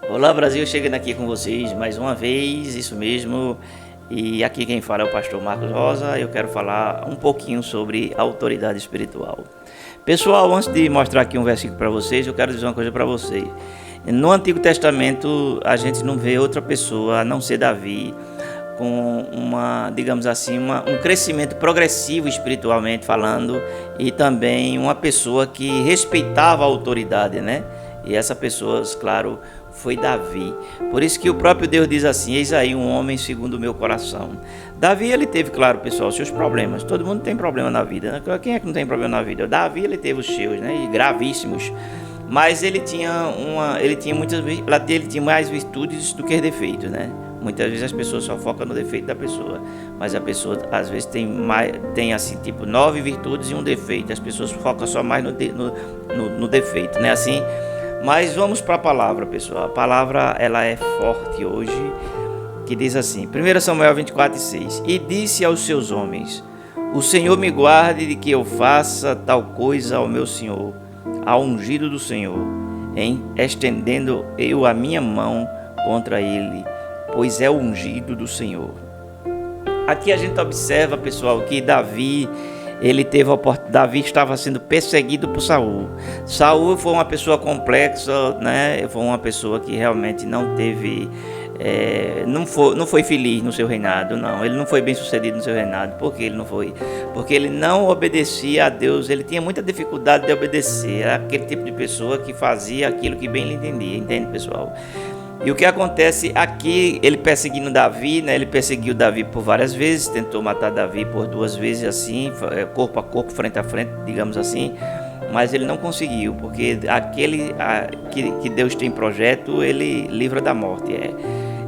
Olá Brasil, chegando aqui com vocês mais uma vez, isso mesmo. E aqui quem fala é o pastor Marcos Rosa. Eu quero falar um pouquinho sobre autoridade espiritual. Pessoal, antes de mostrar aqui um versículo para vocês, eu quero dizer uma coisa para vocês. No Antigo Testamento, a gente não vê outra pessoa a não ser Davi com digamos assim, um crescimento progressivo espiritualmente falando, e também uma pessoa que respeitava a autoridade, né? E essa pessoa, claro, foi Davi. Por isso que o próprio Deus diz assim: eis aí um homem segundo o meu coração. Davi, ele teve, claro, pessoal, seus problemas. Todo mundo tem problema na vida, né? Quem é que não tem problema na vida? Davi, ele teve os seus, né? E gravíssimos. Mas ele tinha mais virtudes do que defeitos, né? Muitas vezes as pessoas só focam no defeito da pessoa, mas a pessoa às vezes tem assim, tipo 9 virtudes e um defeito. As pessoas focam só mais no defeito, né? Assim. Mas vamos para a palavra, pessoal. A palavra, ela é forte hoje, que diz assim, 1 Samuel 24:6: E disse aos seus homens: o Senhor me guarde de que eu faça tal coisa ao meu Senhor, ao ungido do Senhor, estendendo eu a minha mão contra ele, pois é o ungido do Senhor. Aqui a gente observa, pessoal, que Davi estava sendo perseguido por Saul. Saul foi uma pessoa complexa, né? Foi uma pessoa que realmente não teve, não foi feliz no seu reinado, não. Ele não foi bem sucedido no seu reinado. Por que ele não foi? Porque ele não obedecia a Deus. Ele tinha muita dificuldade de obedecer. Era aquele tipo de pessoa que fazia aquilo que bem lhe entendia, entende, pessoal? E o que acontece aqui, ele perseguindo Davi, né? Ele perseguiu Davi por várias vezes, tentou matar Davi por 2 vezes assim, corpo a corpo, frente a frente, digamos assim, mas ele não conseguiu, porque aquele que Deus tem projeto, ele livra da morte.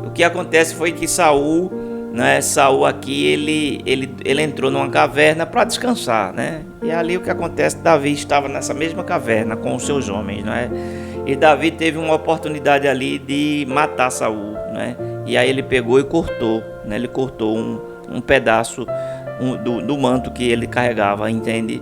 O que acontece foi que Saul, né? Saul aqui, ele entrou numa caverna para descansar, né? E ali o que acontece, Davi estava nessa mesma caverna com os seus homens, não é? E Davi teve uma oportunidade ali de matar Saul, né? E aí ele pegou e cortou, né? Ele cortou um pedaço do manto que ele carregava, entende?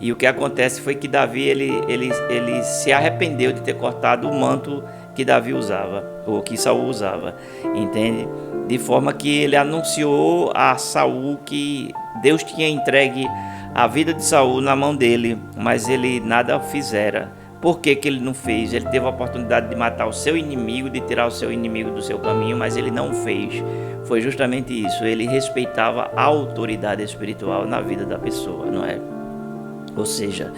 E o que acontece foi que Davi ele se arrependeu de ter cortado o manto que Davi usava, ou que Saul usava, entende? De forma que ele anunciou a Saul que Deus tinha entregue a vida de Saul na mão dele, mas ele nada fizera. Por que ele não fez? Ele teve a oportunidade de matar o seu inimigo, de tirar o seu inimigo do seu caminho, mas ele não fez. Foi justamente isso. Ele respeitava a autoridade espiritual na vida da pessoa, não é? Ou seja,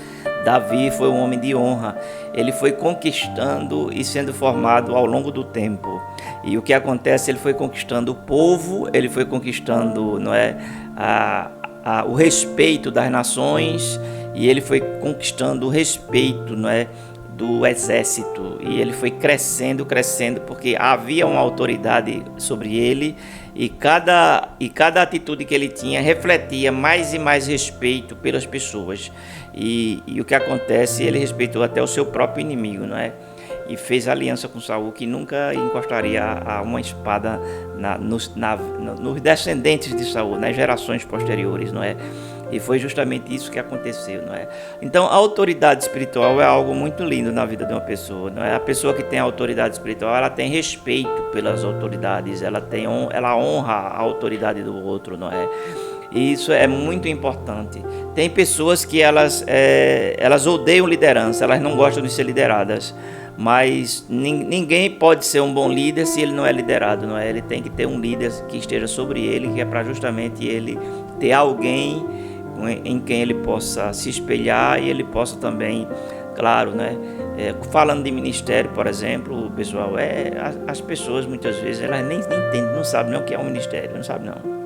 Davi foi um homem de honra. Ele foi conquistando e sendo formado ao longo do tempo. E o que acontece? Ele foi conquistando o povo, ele foi conquistando, não é, o respeito das nações. E ele foi conquistando o respeito, não é, do exército. E ele foi crescendo, porque havia uma autoridade sobre ele. E cada atitude que ele tinha refletia mais e mais respeito pelas pessoas. E o que acontece, ele respeitou até o seu próprio inimigo, não é? E fez aliança com Saul, que nunca encostaria a uma espada nos descendentes de Saul, nas gerações posteriores, não é? E foi justamente isso que aconteceu, não é? Então, a autoridade espiritual é algo muito lindo na vida de uma pessoa, não é? A pessoa que tem autoridade espiritual, ela tem respeito pelas autoridades, ela honra a autoridade do outro, não é? E isso é muito importante. Tem pessoas que elas odeiam liderança, elas não gostam de ser lideradas. Mas ninguém pode ser um bom líder se ele não é liderado, não é? Ele tem que ter um líder que esteja sobre ele, que é para justamente ele ter alguém em quem ele possa se espelhar e ele possa também, claro, né? Falando de ministério, por exemplo, pessoal, as pessoas muitas vezes elas nem entendem, não sabem nem o que é um ministério, não sabem não.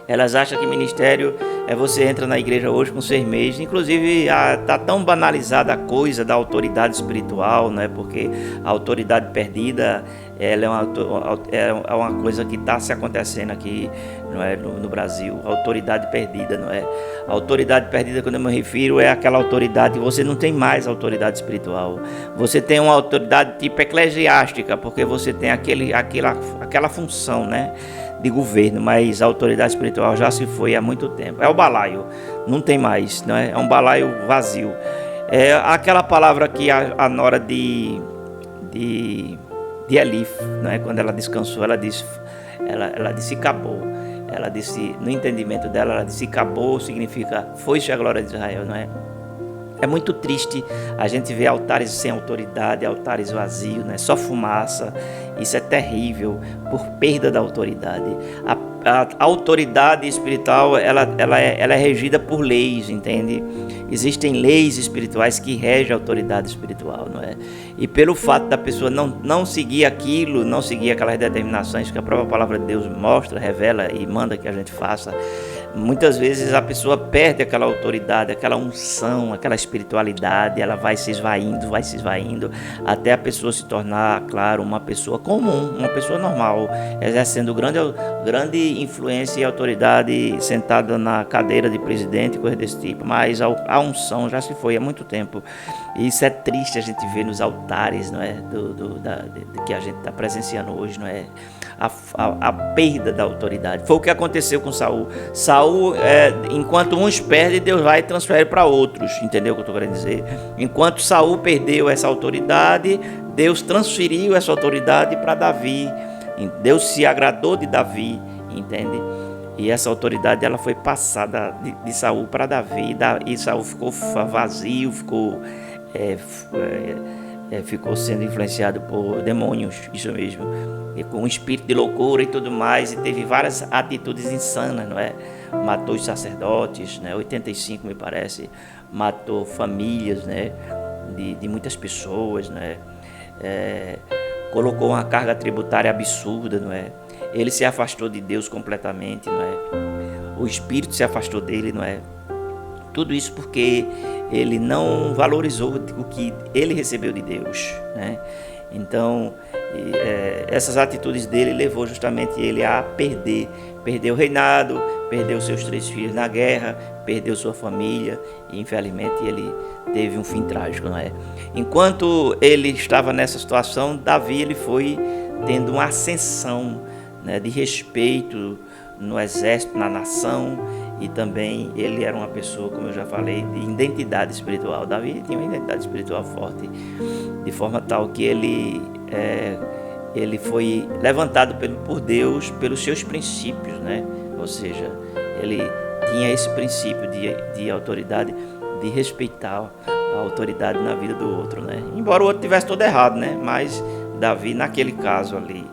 Elas acham que ministério você entra na igreja hoje com 6 meses. Inclusive, está tão banalizada a coisa da autoridade espiritual, né? Porque a autoridade perdida ela é uma coisa que está se acontecendo aqui, não é, no Brasil. Autoridade perdida, não é? A autoridade perdida, quando eu me refiro, é aquela autoridade que você não tem mais autoridade espiritual. Você tem uma autoridade tipo eclesiástica, porque você tem aquela função, né, de governo, mas a autoridade espiritual já se foi há muito tempo. É o balaio, não tem mais, não é? É um balaio vazio. É aquela palavra que a Nora de de Elif, não é? Quando ela descansou, ela disse acabou. Ela disse, no entendimento dela, ela disse acabou, significa foi-se a glória de Israel, não é? É muito triste a gente ver altares sem autoridade, altares vazios, né? Só fumaça. Isso é terrível por perda da autoridade. A autoridade espiritual ela é regida por leis, entende? Existem leis espirituais que regem a autoridade espiritual, não é? E pelo fato da pessoa não seguir aquilo, não seguir aquelas determinações que a própria palavra de Deus mostra, revela e manda que a gente faça, muitas vezes a pessoa perde aquela autoridade, aquela unção, aquela espiritualidade, ela vai se esvaindo, até a pessoa se tornar, claro, uma pessoa comum, uma pessoa normal, exercendo grande influência e autoridade sentada na cadeira de presidente, coisa desse tipo. Mas a unção já se foi há muito tempo. E isso é triste a gente ver nos altares, não é? Que a gente está presenciando hoje, não é? A perda da autoridade. Foi o que aconteceu com Saul. Saul, enquanto uns perdem, Deus vai e transfere para outros. Entendeu o que eu estou querendo dizer? Enquanto Saul perdeu essa autoridade, Deus transferiu essa autoridade para Davi. Deus se agradou de Davi, entende? E essa autoridade ela foi passada de Saul para Davi. E Saul ficou vazio, ficou sendo influenciado por demônios, isso mesmo, e com um espírito de loucura e tudo mais, e teve várias atitudes insanas, não é? Matou os sacerdotes, né? 85 me parece, matou famílias, né? De muitas pessoas, né? Colocou uma carga tributária absurda, não é? Ele se afastou de Deus completamente, não é? O espírito se afastou dele, não é? Tudo isso porque ele não valorizou o que ele recebeu de Deus, né? Então, essas atitudes dele levou justamente ele a perder o reinado, perdeu seus 3 filhos na guerra, perdeu sua família e infelizmente ele teve um fim trágico, não é? Enquanto ele estava nessa situação, Davi ele foi tendo uma ascensão, né, de respeito no exército, na nação, e também ele era uma pessoa, como eu já falei, de identidade espiritual. Davi tinha uma identidade espiritual forte, de forma tal que ele foi levantado por Deus pelos seus princípios, né? Ou seja, ele tinha esse princípio de autoridade, de respeitar a autoridade na vida do outro, né? Embora o outro tivesse todo errado, né? Mas Davi, naquele caso ali,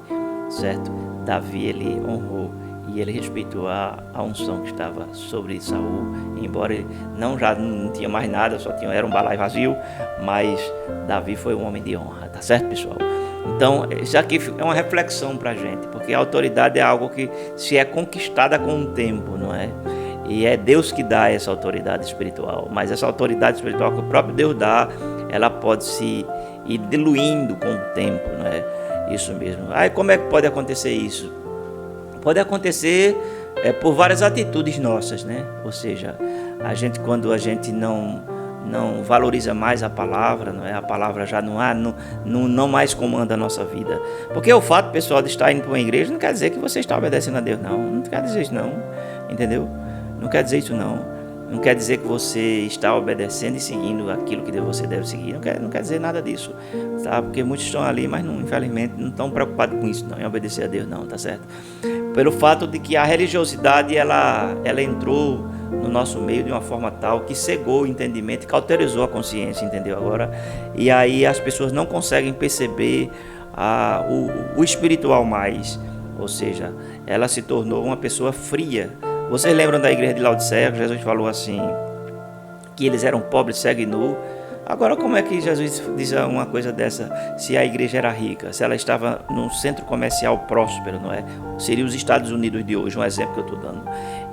certo? Davi, ele honrou e ele respeitou a unção que estava sobre Saul, embora ele já não tinha mais nada, era um balaio vazio, mas Davi foi um homem de honra, tá certo, pessoal? Então, isso aqui é uma reflexão pra gente, porque a autoridade é algo que se é conquistada com o tempo, não é? E é Deus que dá essa autoridade espiritual, mas essa autoridade espiritual que o próprio Deus dá, ela pode se ir diluindo com o tempo, não é? Isso mesmo. Aí como é que pode acontecer isso? Pode acontecer por várias atitudes nossas, né? Ou seja, quando a gente não valoriza mais a palavra, não é? A palavra já não mais comanda a nossa vida. Porque o fato, pessoal, de estar indo para uma igreja não quer dizer que você está obedecendo a Deus, não. Não quer dizer isso, não. Entendeu? Não quer dizer isso, não. Não quer dizer que você está obedecendo e seguindo aquilo que você deve seguir. Não quer dizer nada disso, tá? Porque muitos estão ali, mas infelizmente não estão preocupados com isso, não, em obedecer a Deus, não, tá certo? Pelo fato de que a religiosidade, ela entrou no nosso meio de uma forma tal que cegou o entendimento, cauterizou a consciência, entendeu agora? E aí as pessoas não conseguem perceber o espiritual mais, ou seja, ela se tornou uma pessoa fria. Vocês lembram da igreja de Laodiceia, que Jesus falou assim, que eles eram pobres, cegos e nus? Agora, como é que Jesus diz uma coisa dessa, se a igreja era rica, se ela estava num centro comercial próspero, não é? Seria os Estados Unidos de hoje, um exemplo que eu estou dando.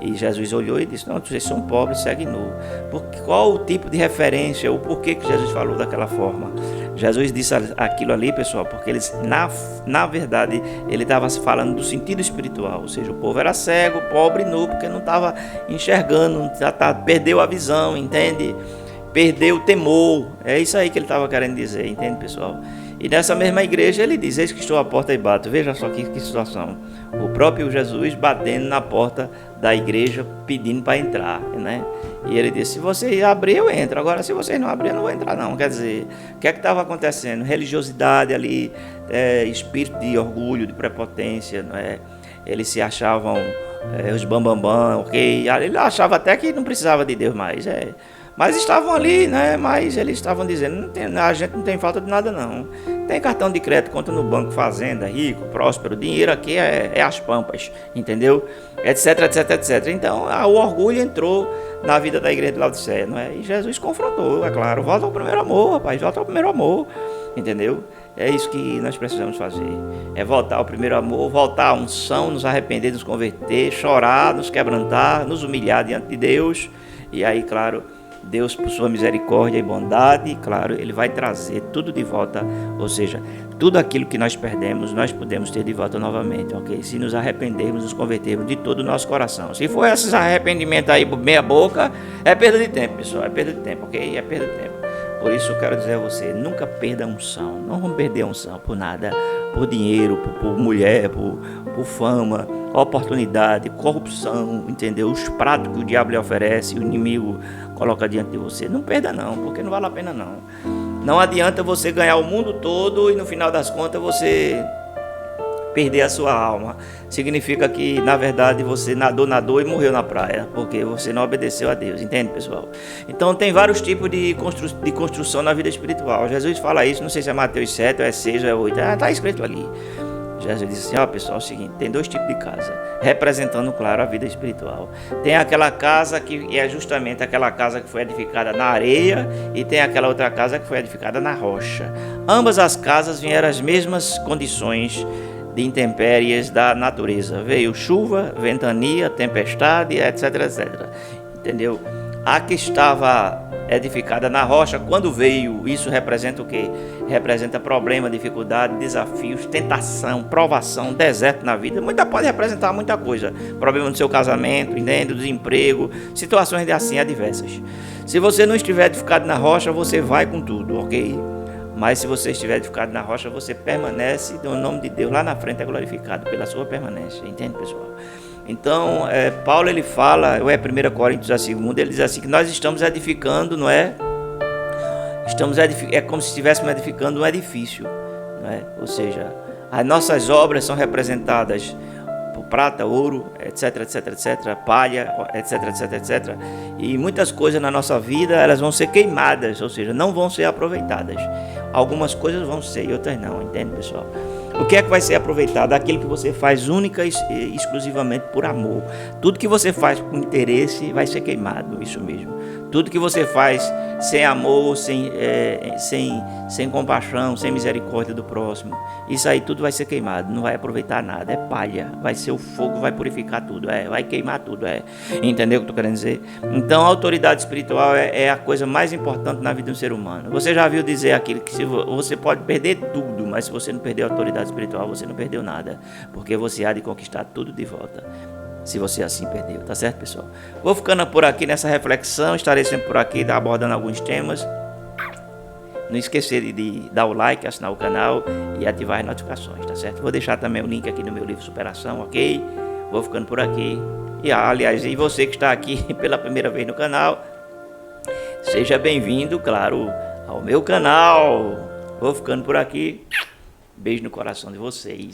E Jesus olhou e disse, não, vocês são pobres, cegos e nus. Qual o tipo de referência, o porquê que Jesus falou daquela forma? Jesus disse aquilo ali, pessoal, porque eles, na verdade, ele estava falando do sentido espiritual, ou seja, o povo era cego, pobre e nu, porque não estava enxergando, perdeu a visão, entende? Perdeu o temor, é isso aí que ele estava querendo dizer, entende, pessoal? E nessa mesma igreja ele diz: eis que estou à porta e bato. Veja só que situação. O próprio Jesus batendo na porta da igreja, pedindo para entrar, né? E ele disse: se você abrir, eu entro. Agora, se vocês não abrir, eu não vou entrar, não. Quer dizer, o que é que estava acontecendo? Religiosidade ali, espírito de orgulho, de prepotência, não é? Eles se achavam os bambambam, ok? Ele achava até que não precisava de Deus mais, Mas estavam ali, né? Mas eles estavam dizendo: a gente não tem falta de nada, não. Tem cartão de crédito, conta no banco, fazenda, rico, próspero, dinheiro aqui é as pampas, entendeu? Etc, etc, etc. Então, o orgulho entrou na vida da igreja de Laodiceia, não é? E Jesus confrontou, é claro: volta ao primeiro amor, rapaz, volta ao primeiro amor, entendeu? É isso que nós precisamos fazer, é voltar ao primeiro amor, voltar à unção, nos arrepender, nos converter, chorar, nos quebrantar, nos humilhar diante de Deus. E aí, claro, Deus, por sua misericórdia e bondade, claro, Ele vai trazer tudo de volta, ou seja, tudo aquilo que nós perdemos, nós podemos ter de volta novamente, ok? Se nos arrependermos, nos convertermos de todo o nosso coração. Se for esses arrependimentos aí por meia boca, é perda de tempo, pessoal, é perda de tempo, ok? É perda de tempo. Por isso eu quero dizer a você: nunca perda a unção, não vamos perder a unção por nada, por dinheiro, por mulher, por fama, oportunidade, corrupção, entendeu? Os pratos que o diabo lhe oferece, o inimigo coloca diante de você. Não perda não, porque não vale a pena não. Não adianta você ganhar o mundo todo e no final das contas você perder a sua alma. Significa que, na verdade, você nadou e morreu na praia, porque você não obedeceu a Deus, entende, pessoal? Então tem vários tipos de construção na vida espiritual. Jesus fala isso, não sei se é Mateus 7, ou é 6, ou é 8, está escrito ali. Jesus disse assim: pessoal, é o seguinte, tem dois tipos de casa, representando, claro, a vida espiritual. Tem aquela casa que é justamente aquela casa que foi edificada na areia, e tem aquela outra casa que foi edificada na rocha. Ambas as casas vieram as mesmas condições de intempéries da natureza. Veio chuva, ventania, tempestade, etc, etc. Entendeu? A que estava edificada na rocha, quando veio, isso representa o quê? Representa problema, dificuldade, desafios, tentação, provação, deserto na vida. Pode representar muita coisa. Problema no seu casamento, entende? Desemprego, situações assim adversas. Se você não estiver edificado na rocha, você vai com tudo, ok? Mas se você estiver edificado na rocha, você permanece, o nome de Deus lá na frente é glorificado pela sua permanência, entende, pessoal? Então, Paulo ele fala, ou é 1 Coríntios a 2, ele diz assim, que nós estamos edificando, não é? É como se estivéssemos edificando um edifício, não é? Ou seja, as nossas obras são representadas por prata, ouro, etc, etc, etc, palha, etc, etc, etc. E muitas coisas na nossa vida, elas vão ser queimadas, ou seja, não vão ser aproveitadas. Algumas coisas vão ser e outras não, entende, pessoal? O que é que vai ser aproveitado? Aquilo que você faz única e exclusivamente por amor. Tudo que você faz com interesse vai ser queimado, isso mesmo. Tudo que você faz sem amor, sem compaixão, sem misericórdia do próximo, isso aí tudo vai ser queimado, não vai aproveitar nada, é palha, vai ser o fogo, vai purificar tudo, vai queimar tudo, entendeu o que eu estou querendo dizer? Então a autoridade espiritual é a coisa mais importante na vida do ser humano. Você já viu dizer aquilo que você pode perder tudo, mas se você não perder a autoridade espiritual, você não perdeu nada, porque você há de conquistar tudo de volta, se você assim perdeu, tá certo, pessoal? Vou ficando por aqui nessa reflexão, estarei sempre por aqui abordando alguns temas. Não esquecer de dar o like, assinar o canal e ativar as notificações, tá certo? Vou deixar também o link aqui no meu livro Superação, ok? Vou ficando por aqui. E aliás, e você que está aqui pela primeira vez no canal, seja bem-vindo, claro, ao meu canal. Vou ficando por aqui. Beijo no coração de vocês.